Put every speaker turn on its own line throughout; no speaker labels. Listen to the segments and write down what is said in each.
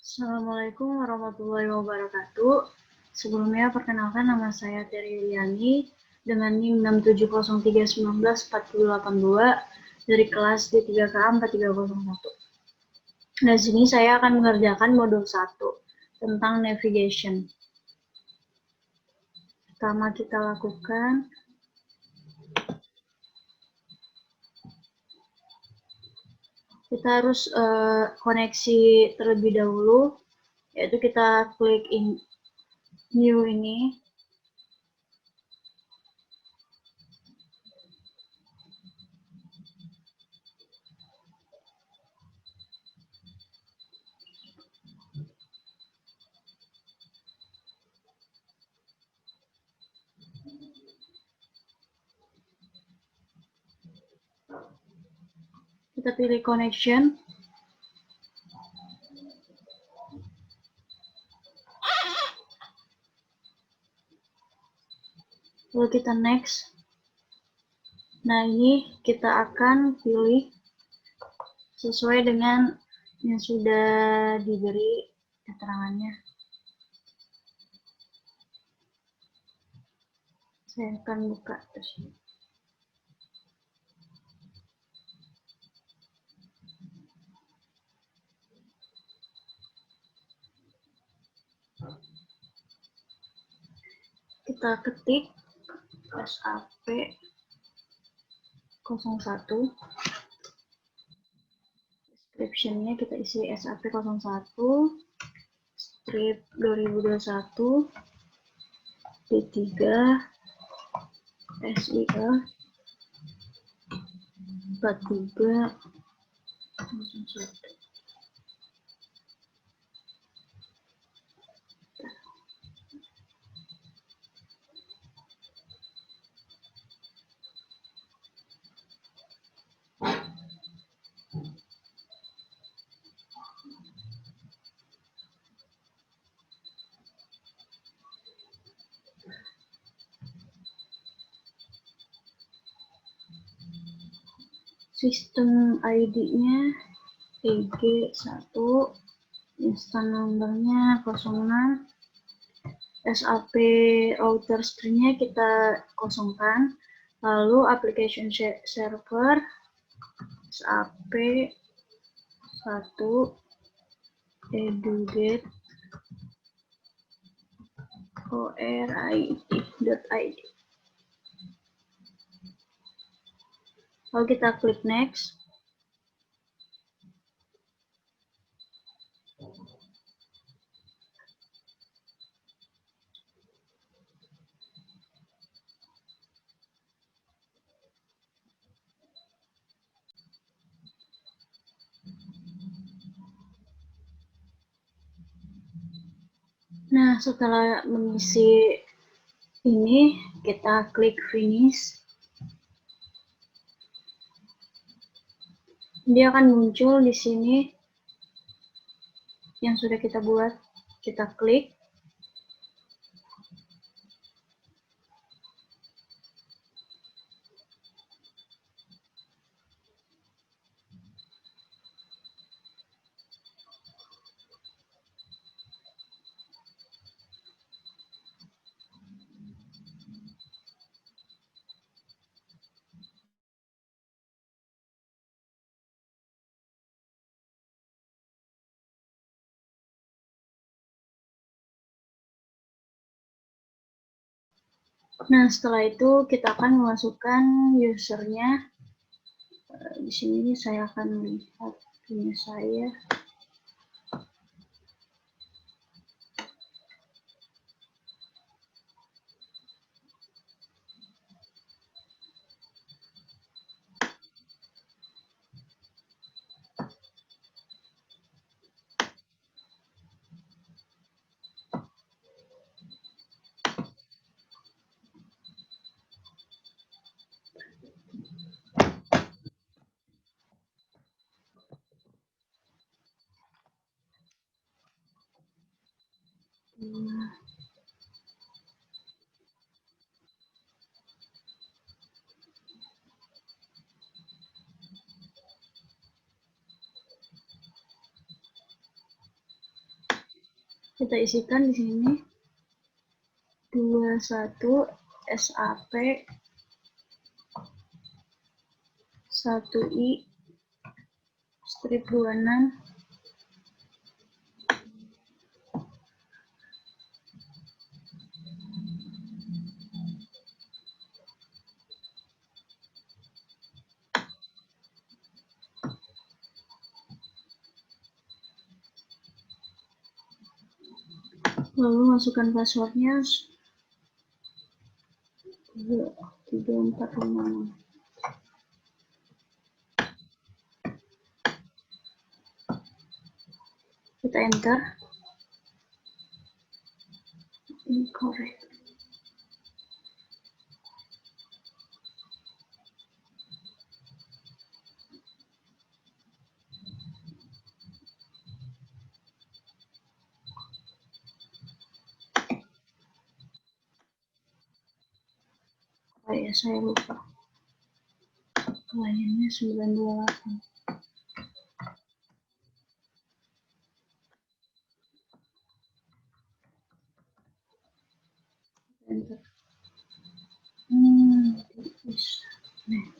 Assalamualaikum warahmatullahi wabarakatuh. Sebelumnya perkenalkan nama saya Terry Yuliani dengan NIM 670391442 dari kelas D3KA 4301. Di sini saya akan mengerjakan modul 1 tentang navigation. Pertama kita lakukan kita harus koneksi terlebih dahulu, yaitu kita klik new ini. Kita pilih connection. Lalu kita next. Nah, ini kita akan pilih sesuai dengan yang sudah diberi keterangannya. Saya akan buka terus. Kita ketik SAP 01. Description-nya kita isi SAP 01 strip 2021 D3 SIA 4301. Sistem ID-nya EG1, instan numbernya 06, SAP router string-nya kita kosongkan, lalu application server SAP 1 eduget orit.id. Lalu kita klik next. Nah, setelah mengisi ini, kita klik finish. Dia akan muncul di sini yang sudah kita buat. Kita klik. Nah, setelah itu kita akan memasukkan usernya. Di sini saya akan melihat punya saya. Kita isikan di sini 21 SAP 1I strip 26 lalu masukkan passwordnya 3456. Kita enter. Incorrect. Oh ya, saya lupa. Kliennya 928. Enter. Bisa. Nih.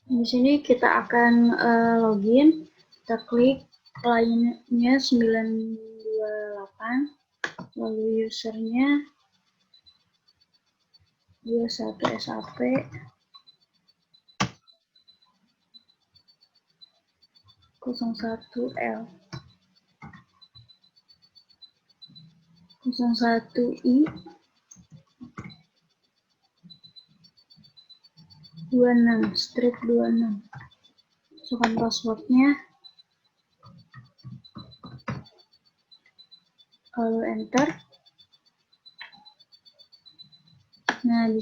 Di sini kita akan login. Kita klik kliennya 928, lalu usernya 21 SAP 01L 01I 26 strip 26. Masukkan passwordnya, lalu enter. Nah, di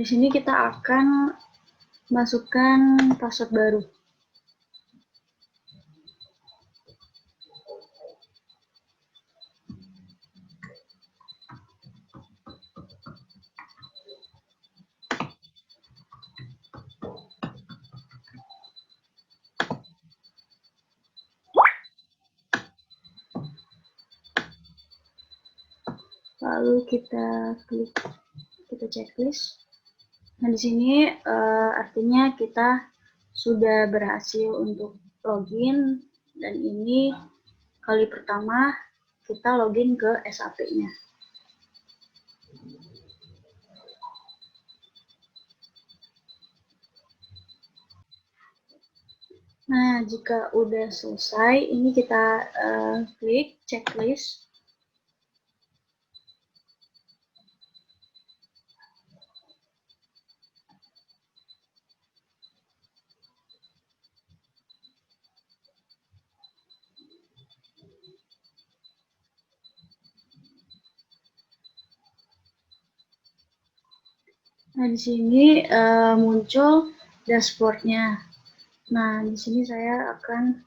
sini kita akan masukkan password baru. Lalu kita klik, kita checklist. Nah, di sini artinya kita sudah berhasil untuk login, dan ini kali pertama kita login ke SAP-nya. Nah, jika udah selesai, ini kita klik checklist. Nah, di sini muncul dashboard-nya. Nah, di sini saya akan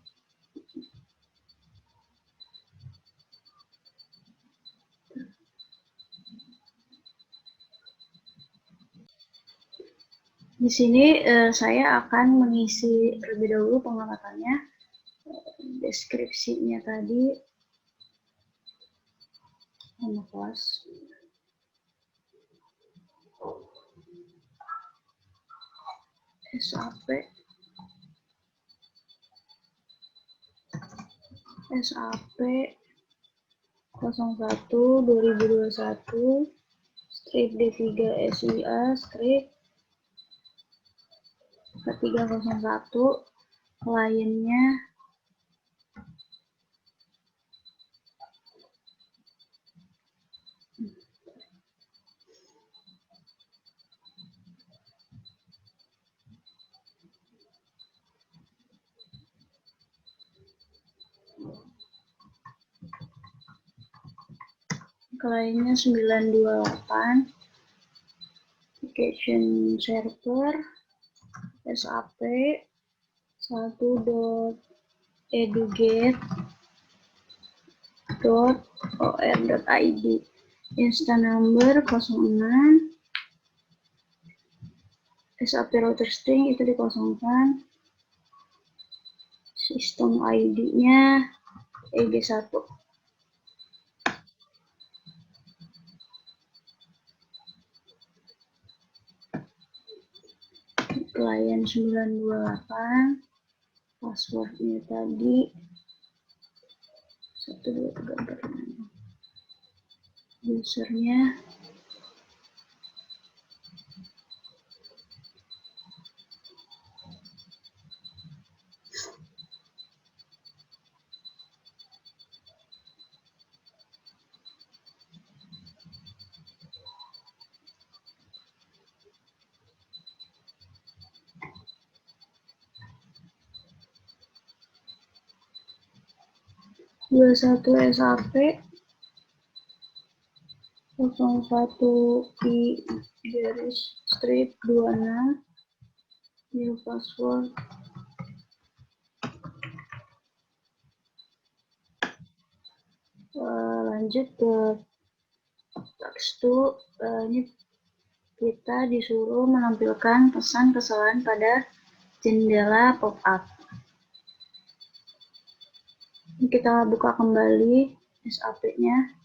saya akan mengisi terlebih dahulu pengamatannya, deskripsinya tadi, nama kelas, SAP, 01/2021 strip D3 SIA strip K301 kliennya kliennya 928 application server SAP 1.eduget.or.id instant number 06 SAP router string itu dikosongkan, sistem ID-nya EG1. Klien 928, passwordnya tadi 1234, usernya satu SAP 01I garis strip 26 new password lanjut ke text to ini kita disuruh menampilkan pesan kesalahan pada jendela pop-up. Kita buka kembali SAP-nya.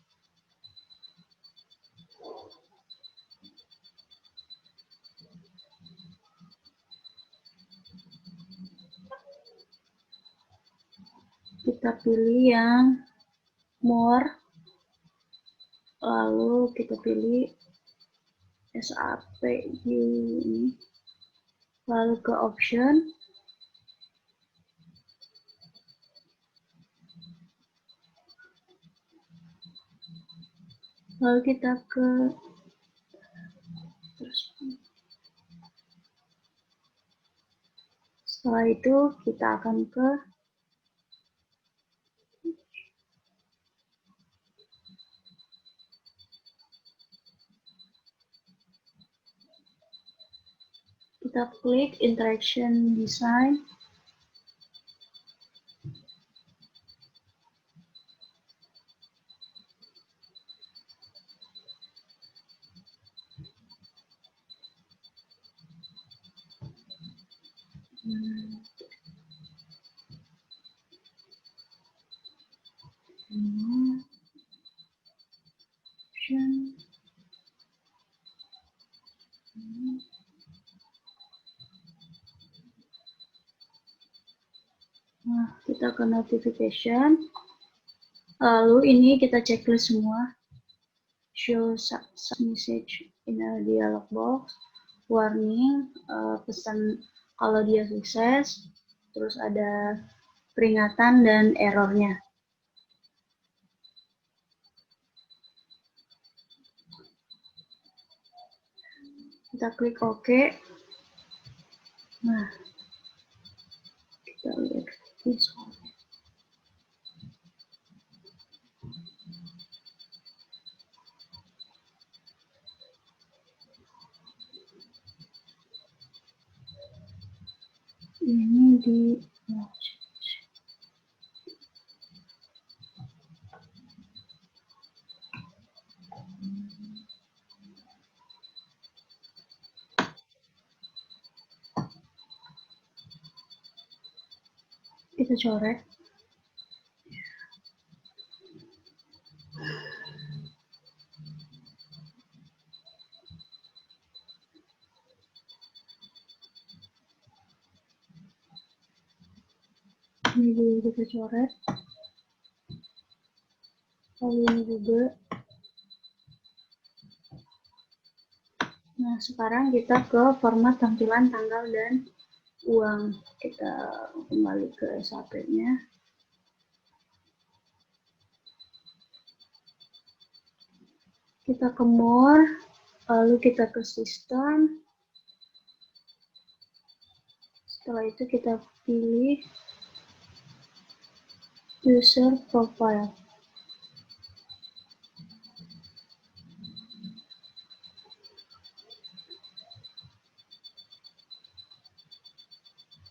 Kita pilih yang more, lalu kita pilih SAP ini, lalu ke option, lalu kita ke setelah itu kita akan ke kita klik interaction design. Nah, kita ke notification. Lalu ini kita checklist semua. Show message in a dialog box. Warning, pesan kalau dia sukses. Terus ada peringatan dan errornya. Kita klik OK. Nah, kita lihat visual. Ini di kita coret. Ini juga kita coret. lalu ini juga. Nah, sekarang kita ke format tampilan tanggal dan uang. Kita kembali ke SAP-nya. Kita ke more, lalu kita ke sistem. Setelah itu kita pilih user profile.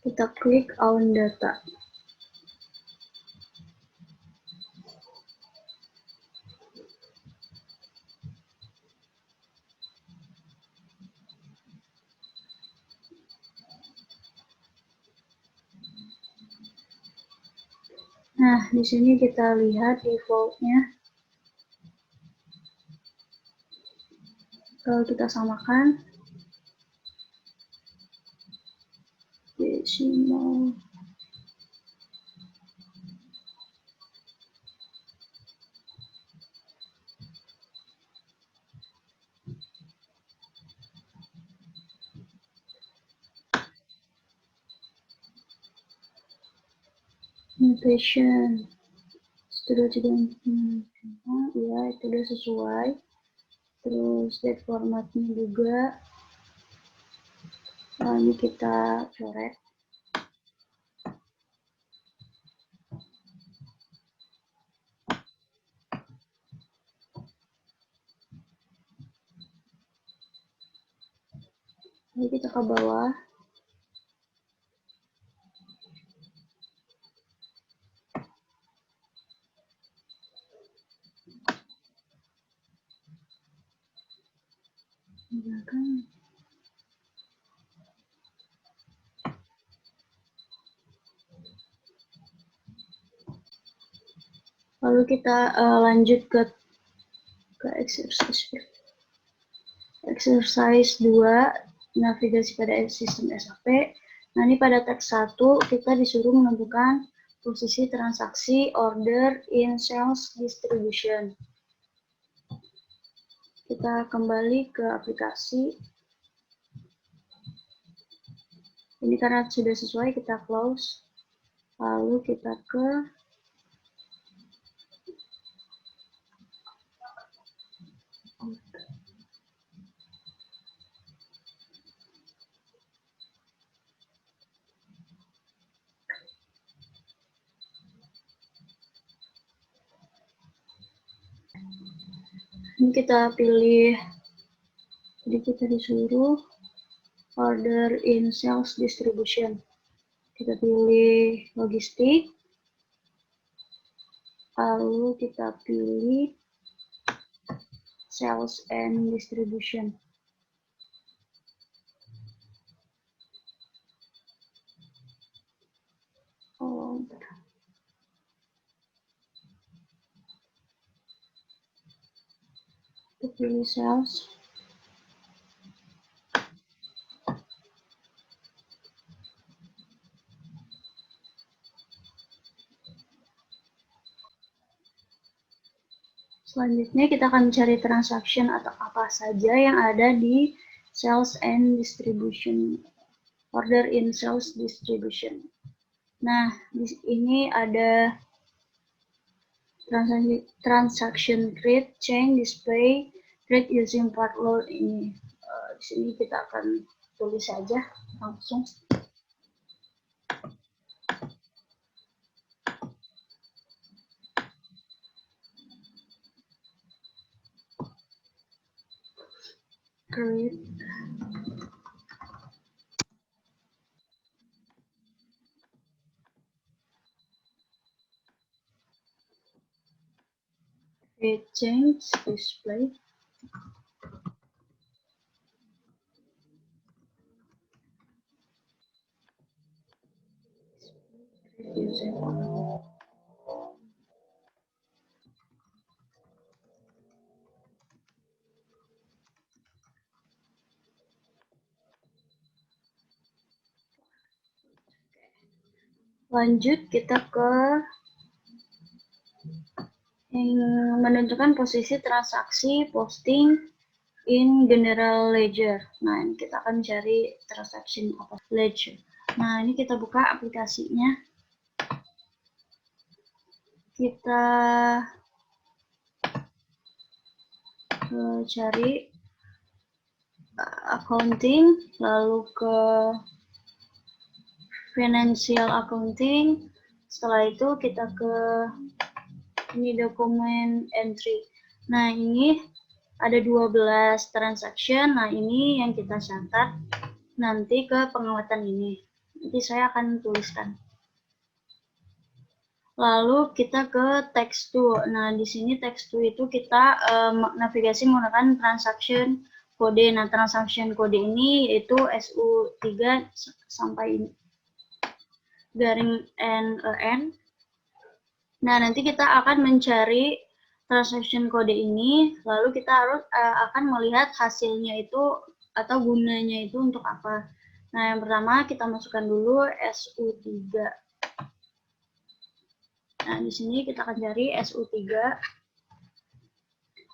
Kita klik on data. Nah, di sini kita lihat default-nya. Kalau kita samakan, decimal. Notation. Sudah tidak, ya itu udah sesuai. Terus date formatnya juga. Nah, ini kita coret. Lalu kita ke bawah. Lalu kita lanjut ke exercise 2, navigasi pada sistem SAP. Nah, ini pada teks 1 kita disuruh menentukan posisi transaksi order in sales distribution. Kita kembali ke aplikasi. Ini karena sudah sesuai, kita close. Lalu kita ke ini kita pilih, jadi kita disuruh order in sales distribution. Kita pilih logistik, lalu kita pilih sales and distribution. Oh, kita pilih sales. Selanjutnya kita akan mencari transaction atau apa saja yang ada di sales and distribution, order in sales distribution. Nah, di ini ada transaction create, change, display, create using part load ini. Di sini kita akan tulis saja langsung. Create change, display. Lanjut kita ke yang menentukan posisi transaksi posting in general ledger. Nah, ini kita akan cari transaction apa ledger. Nah, ini kita buka aplikasinya. Kita cari accounting, lalu ke financial accounting. Setelah itu kita ke ini dokumen entry. Nah, ini ada 12 transaction. Nah, ini yang kita catat nanti ke pengamatan ini. Nanti saya akan tuliskan. Lalu kita ke text to. Nah, di sini text to itu kita navigasi menggunakan transaction kode. Nah, transaction kode ini yaitu SU3 sampai garing NEN. Nah, nanti kita akan mencari transaction kode ini, lalu kita harus akan melihat hasilnya itu atau gunanya itu untuk apa. Nah, yang pertama kita masukkan dulu SU3. Nah, di sini kita akan cari SU3.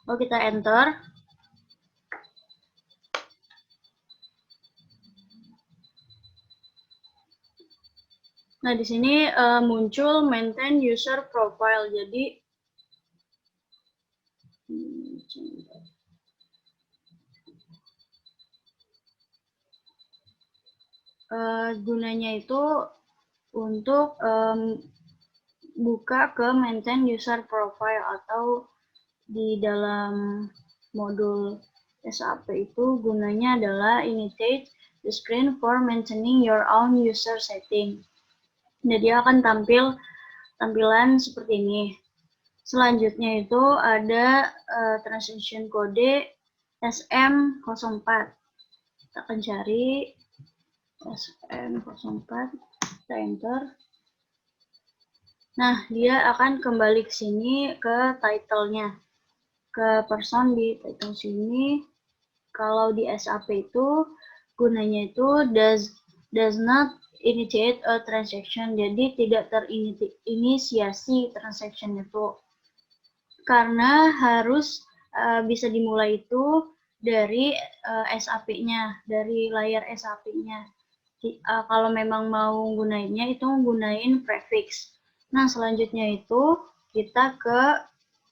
Lalu kita enter. Nah, di sini muncul maintain user profile. Jadi gunanya itu untuk buka ke maintain user profile atau di dalam modul SAP itu gunanya adalah initiate the screen for maintaining your own user setting. Jadi akan tampilan seperti ini. Selanjutnya itu ada transaction kode SM04. Kita akan cari SM04, kita enter. Nah, dia akan kembali ke sini ke title-nya. Ke person di title sini. Kalau di SAP itu gunanya itu does not initiate a transaction. Jadi tidak terinisiasi transaction itu. Karena harus bisa dimulai itu dari SAP-nya, dari layar SAP-nya. Kalau memang mau gunainnya itu gunain prefix. Nah, selanjutnya itu kita ke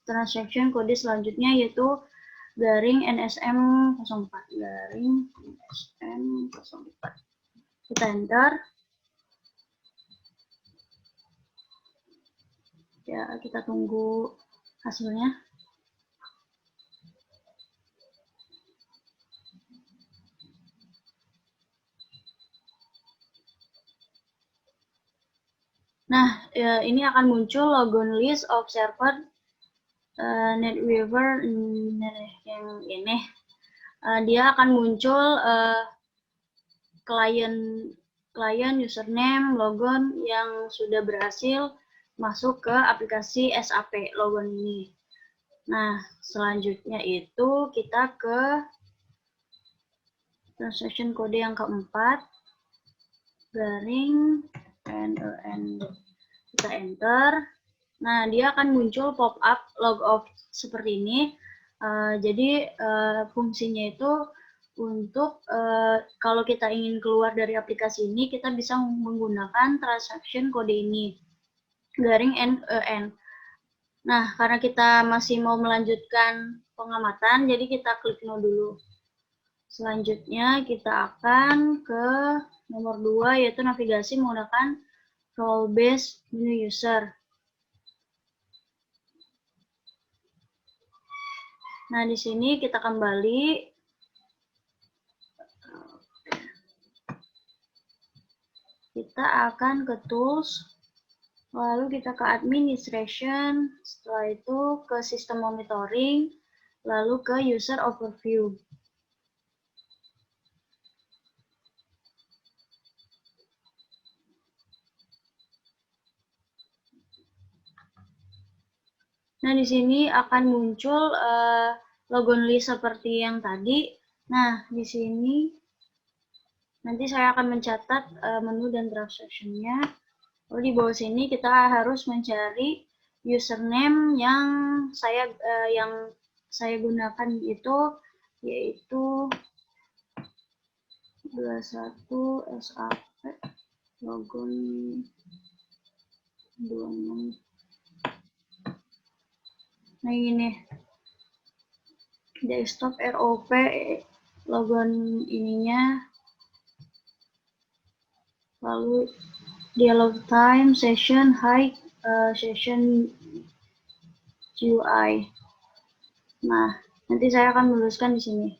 transaction kode selanjutnya yaitu garing NSM04. Garing NSM04. Kita enter. Ya, kita tunggu hasilnya. Nah, ini akan muncul logon list of server NetWeaver yang ini. Dia akan muncul klien username logon yang sudah berhasil masuk ke aplikasi SAP logon ini. Nah, selanjutnya itu kita ke transaction kode yang keempat garing NEN. Kita enter. Nah, dia akan muncul pop-up log off seperti ini. Jadi fungsinya itu untuk kalau kita ingin keluar dari aplikasi ini, kita bisa menggunakan transaction kode ini, garing NEN. Nah, karena kita masih mau melanjutkan pengamatan, jadi kita klik no dulu. Selanjutnya kita akan ke nomor 2, yaitu navigasi menggunakan role-based menu user. Nah, di sini kita kembali. Kita akan ke tools, lalu kita ke administration, setelah itu ke sistem monitoring, lalu ke user overview. Nah, di sini akan muncul logon list seperti yang tadi. Nah, di sini nanti saya akan mencatat menu dan transaction-nya. Lalu di bawah sini kita harus mencari username yang saya gunakan itu yaitu 21 SAP logon 26. Nah ini desktop ROP logon ininya, lalu dialog time, session, hide, session GUI. Nah, nanti saya akan menuliskan di sini.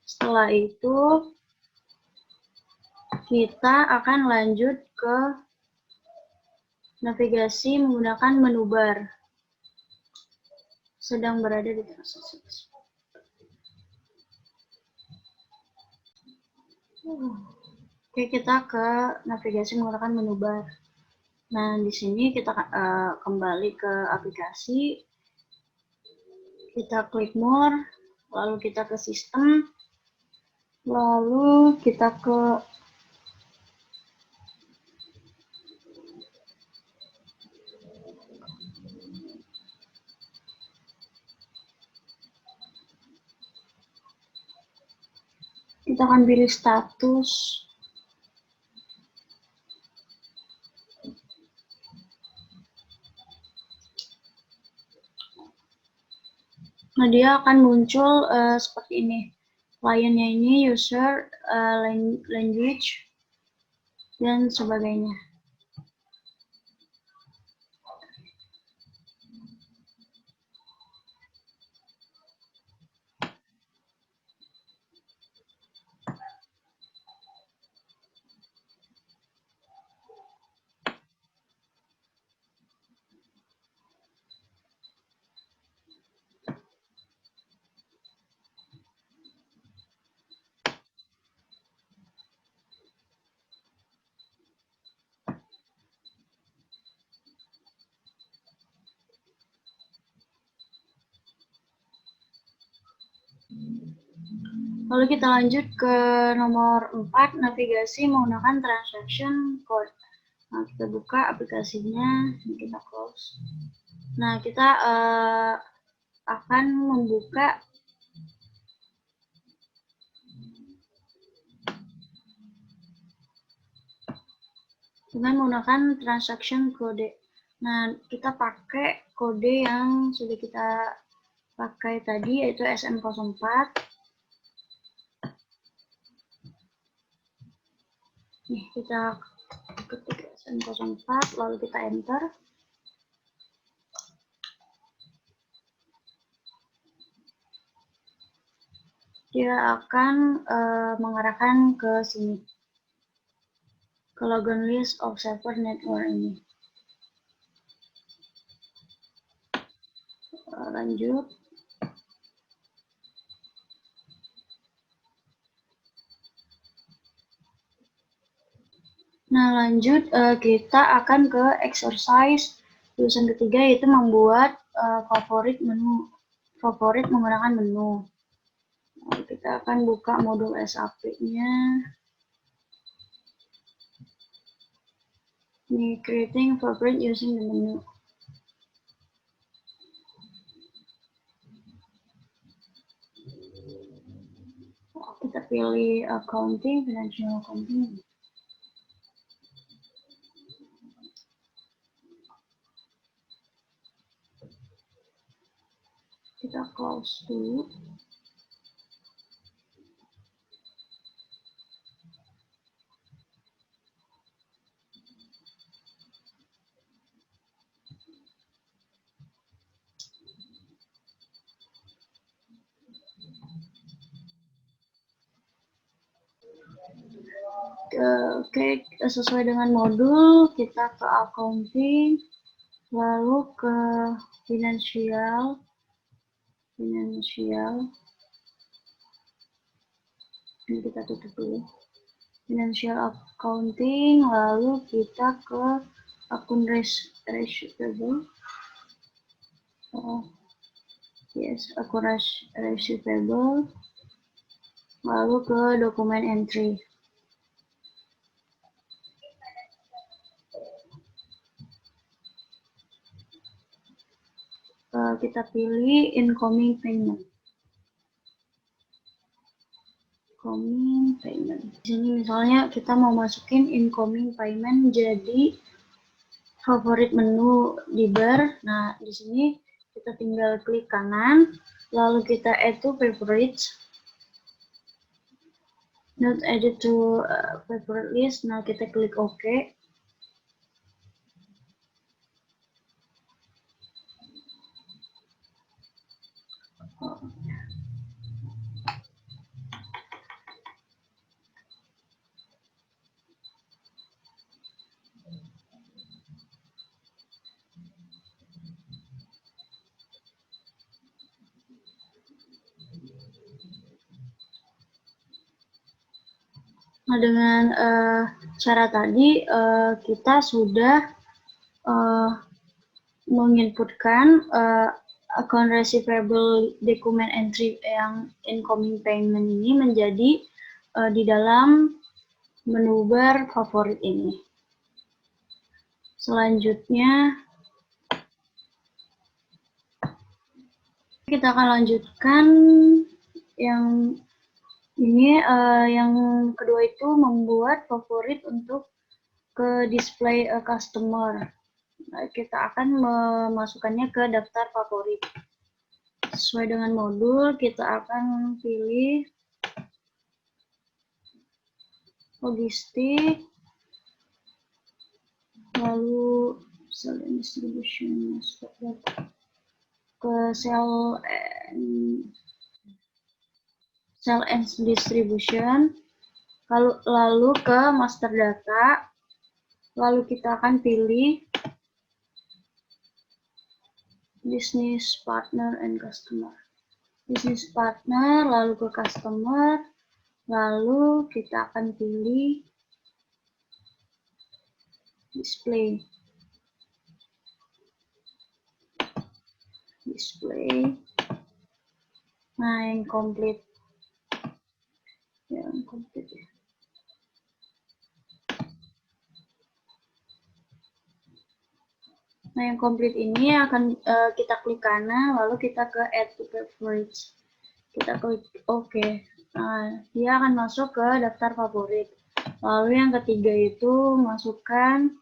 Setelah itu kita akan lanjut ke navigasi menggunakan menu bar. Sedang berada di proses. Oke, kita ke navigasi menggunakan menu bar. Nah, di sini kita kembali ke aplikasi, kita klik more, lalu kita ke sistem, lalu kita ke kita akan pilih status. Nah, dia akan muncul seperti ini. Kliennya ini user, language, dan sebagainya. Lalu kita lanjut ke nomor 4, navigasi menggunakan transaction code. Nah, kita buka aplikasinya, kita close. Nah, kita akan membuka dengan menggunakan transaction code. Nah, kita pakai kode yang sudah kita pakai tadi, yaitu SM04. Nih, kita ketik SM04, lalu kita enter. Dia akan mengarahkan ke sini, ke logon list of server network ini. Lanjut. Nah, lanjut kita akan ke exercise tulisan ketiga, yaitu membuat favorit menggunakan menu. Nah, kita akan buka modul SAP-nya. Ini creating favorite using the menu. Kita pilih accounting, financial accounting. Kita close dulu. Oke, sesuai dengan modul, kita ke accounting, lalu ke financial. Ini kita tutup dulu. Financial accounting, lalu kita ke akun receivable. Akun receivable, lalu ke dokumen entry. kita pilih incoming payment. Incoming payment. Di sini misalnya kita mau masukin incoming payment jadi favorit menu di bar. Nah, di sini kita tinggal klik kanan, lalu kita add to favorites. Not added to favorite list. Nah, kita klik OK. Nah, dengan cara tadi kita sudah menginputkan account receivable document entry yang incoming payment ini menjadi di dalam menu bar favorit ini. Selanjutnya kita akan lanjutkan yang ini. Yang kedua itu membuat favorit untuk ke display customer. Nah, kita akan memasukkannya ke daftar favorit. Sesuai dengan modul, kita akan pilih logistik, lalu sell and distribution, ke sell and distribution, lalu ke master data, lalu kita akan pilih business partner and customer. Business partner, lalu ke customer, lalu kita akan pilih display. Nah, yang komplit. Ya. Nah, yang komplit ini akan kita klik kanan, lalu kita ke add to favorites. Kita klik OK. Nah, dia akan masuk ke daftar favorit. Lalu yang ketiga itu masukkan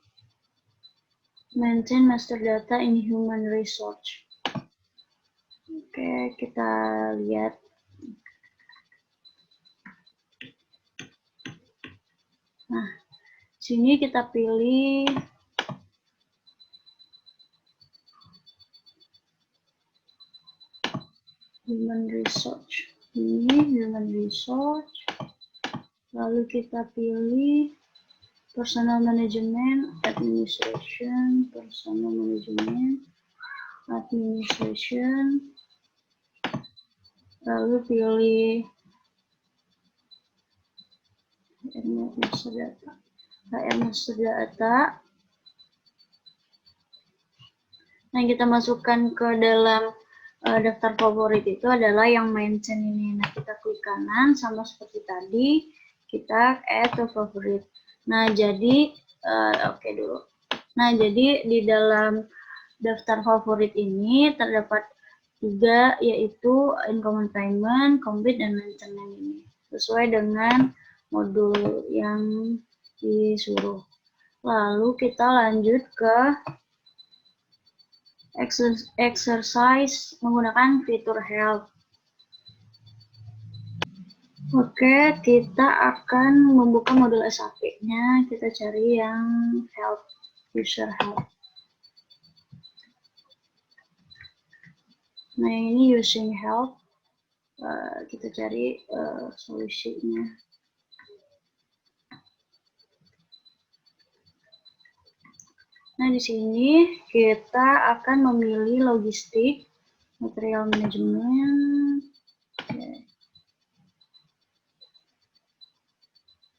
maintain master data in human resource. Oke, kita lihat. Nah, sini kita pilih human resource. Ini human resource. Lalu kita pilih personal management, administration, personal management, administration. Lalu pilih master data. Nah, yang kita masukkan ke dalam daftar favorit itu adalah yang maintain ini. Nah, kita klik kanan sama seperti tadi, kita add to favorite. Nah, jadi oke dulu. Nah, jadi di dalam daftar favorit ini terdapat 3, yaitu incoming payment, complete, dan maintenance ini. Sesuai dengan modul yang disuruh. Lalu kita lanjut ke exercise menggunakan fitur help. Oke, kita akan membuka modul SAP-nya. Kita cari yang help, user help. Nah, ini using help. Kita cari solusinya. Nah, di sini kita akan memilih logistik, material management.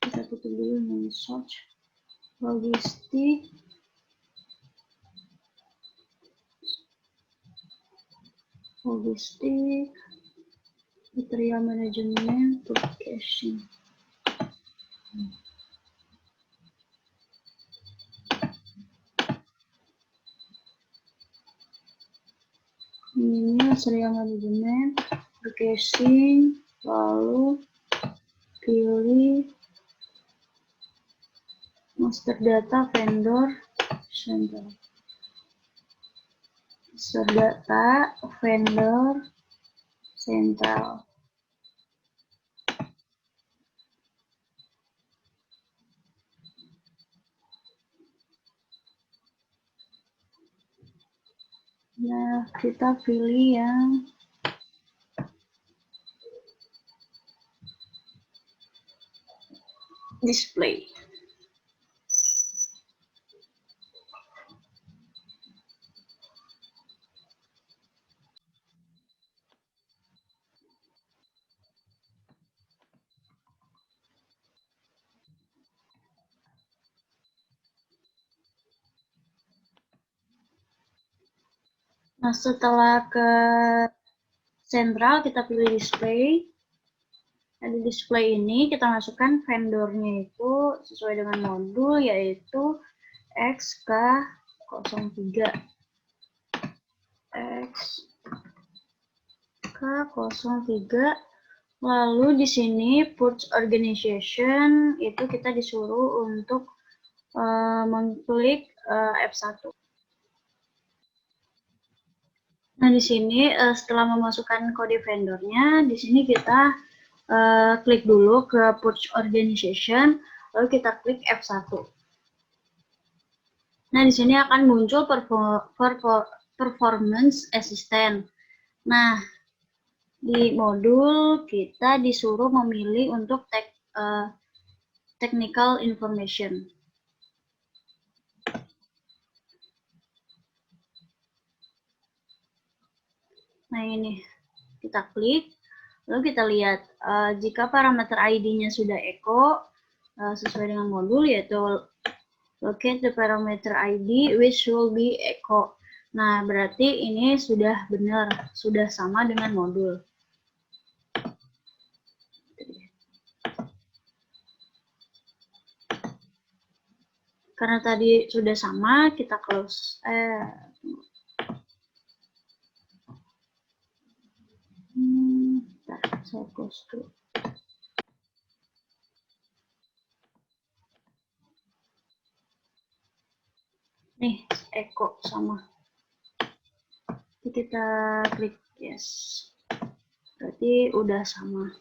Kita tutup dulu ini search. Logistik. Material management, purchasing. ini serial management, casing, lalu pilih master data vendor central. Master data vendor central. Nah, kita pilih yang display. Nah, setelah ke sentral, kita pilih display. Nah, di display ini kita masukkan vendornya itu sesuai dengan modul, yaitu XK03. XK03. Lalu di sini purge organization itu kita disuruh untuk mengklik F1. Nah, di sini setelah memasukkan kode vendornya, di sini kita klik dulu ke purge organization, lalu kita klik F1. Nah, di sini akan muncul performance assistant. Nah, di modul kita disuruh memilih untuk technical information. Nah, ini kita klik, lalu kita lihat jika parameter ID-nya sudah echo sesuai dengan modul, yaitu locate the parameter ID which will be echo. Nah, berarti ini sudah benar, sudah sama dengan modul. Karena tadi sudah sama, kita close. Saya close dulu. Nih, echo sama. Jadi kita klik yes. Berarti udah sama.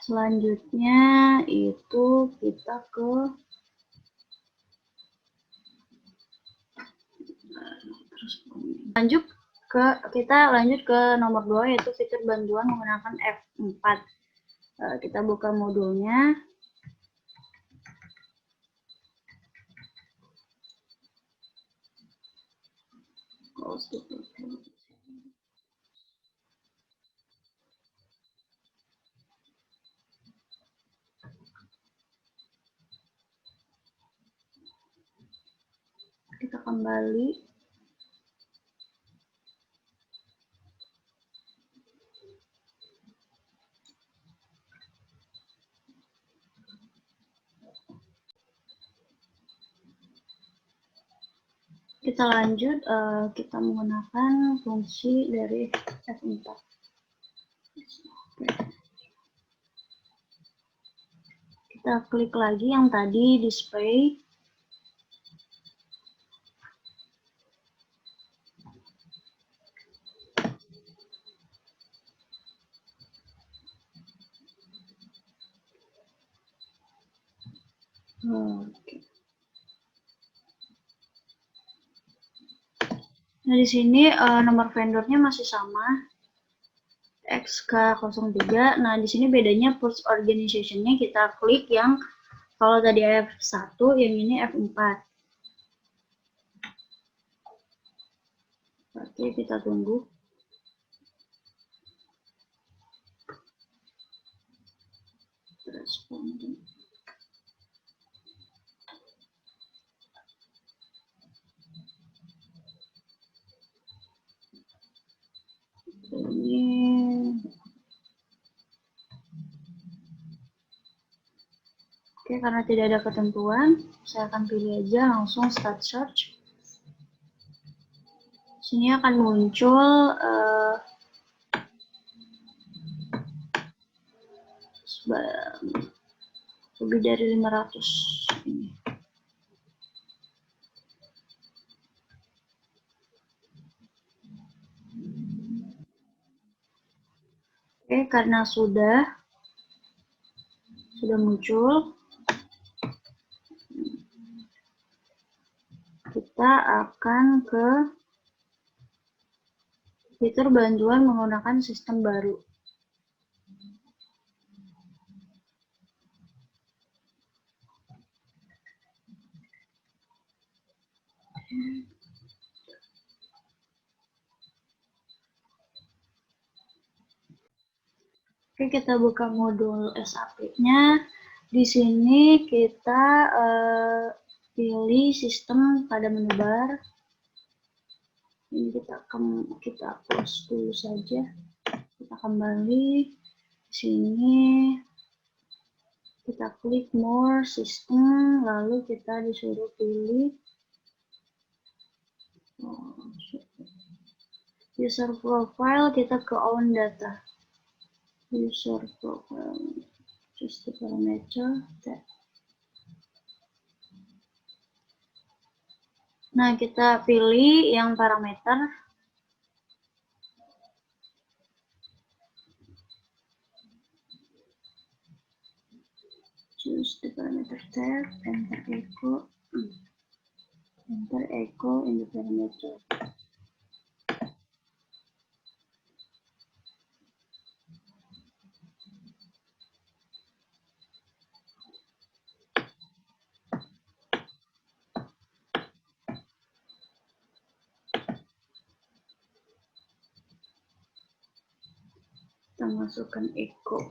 Selanjutnya itu kita kita lanjut ke nomor 2, yaitu fitur bantuan menggunakan F4. Kita buka modulnya. Kita kembali. Kita lanjut, kita menggunakan fungsi dari F4. Kita klik lagi yang tadi display. Oke. Nah, di sini nomor vendornya masih sama, XK03. Nah, di sini bedanya purge organization-nya kita klik yang kalau tadi F1, yang ini F4. Oke, kita tunggu. Responding. Ini oke, karena tidak ada ketentuan, saya akan pilih aja langsung start search. Sini akan muncul lebih dari 500 ini. Oke, karena sudah muncul, kita akan ke fitur bantuan menggunakan sistem baru. Oke, kita buka modul SAP-nya. Di sini kita pilih sistem pada menyebar. Ini kita close dulu saja. Kita kembali sini, kita klik more system, lalu kita disuruh pilih user profile, kita ke own data. User profile, just the parameter that. Nah, kita pilih yang parameter. Choose the parameter tab, enter echo in the parameter. Kita masukkan echo.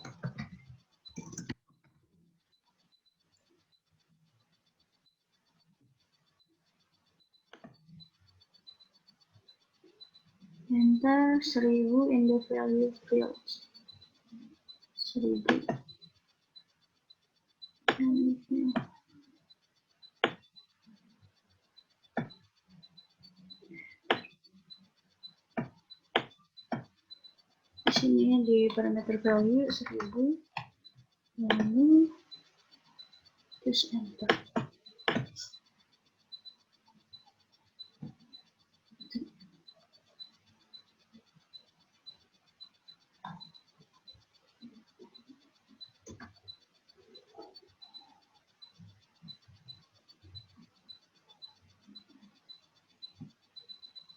Enter 1000 in the value field. 1000. Di sini di parameter value 1000, lalu terus enter.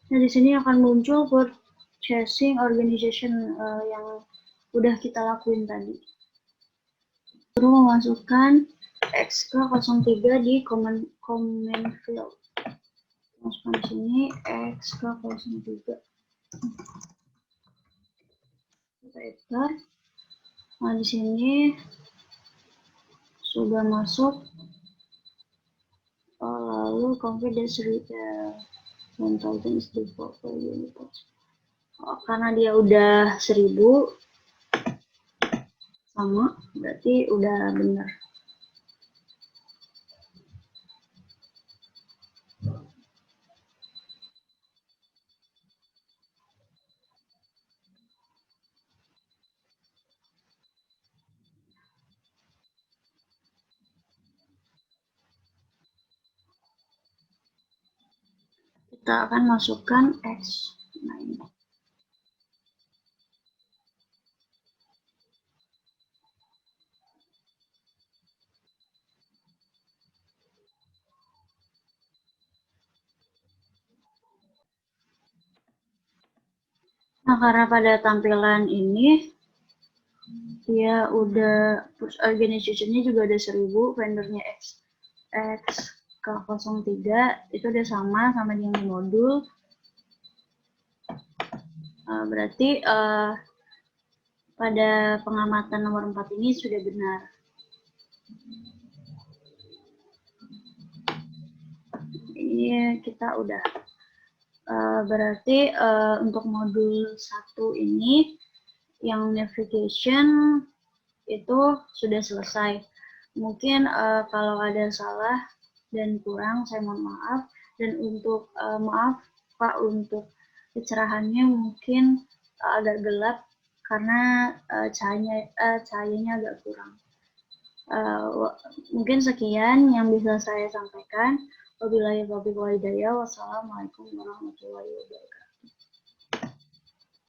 Nah, di sini akan muncul purchasing organization yang udah kita lakuin tadi. Baru memasukkan XK03 di comment field. Masukkan di sini XK03. Kita enter. Nah, di sini sudah masuk. Lalu confidence rate 1000 is default value. Karena dia udah 1000 sama, berarti udah benar. Kita akan masukkan X. Nah, ini. Nah, karena pada tampilan ini dia udah push organization-nya juga ada 1000, vendornya XK03 itu udah sama yang di modul. Berarti pada pengamatan nomor 4 ini sudah benar. Ini kita udah. Berarti untuk modul 1 ini yang navigation itu sudah selesai. Mungkin kalau ada salah dan kurang, saya mohon maaf. Dan untuk maaf Pak, untuk kecerahannya mungkin agak gelap karena cahayanya agak kurang. Mungkin sekian yang bisa saya sampaikan. Wabillahi taufiq wal hidayah. Wassalamualaikum warahmatullahi wabarakatuh.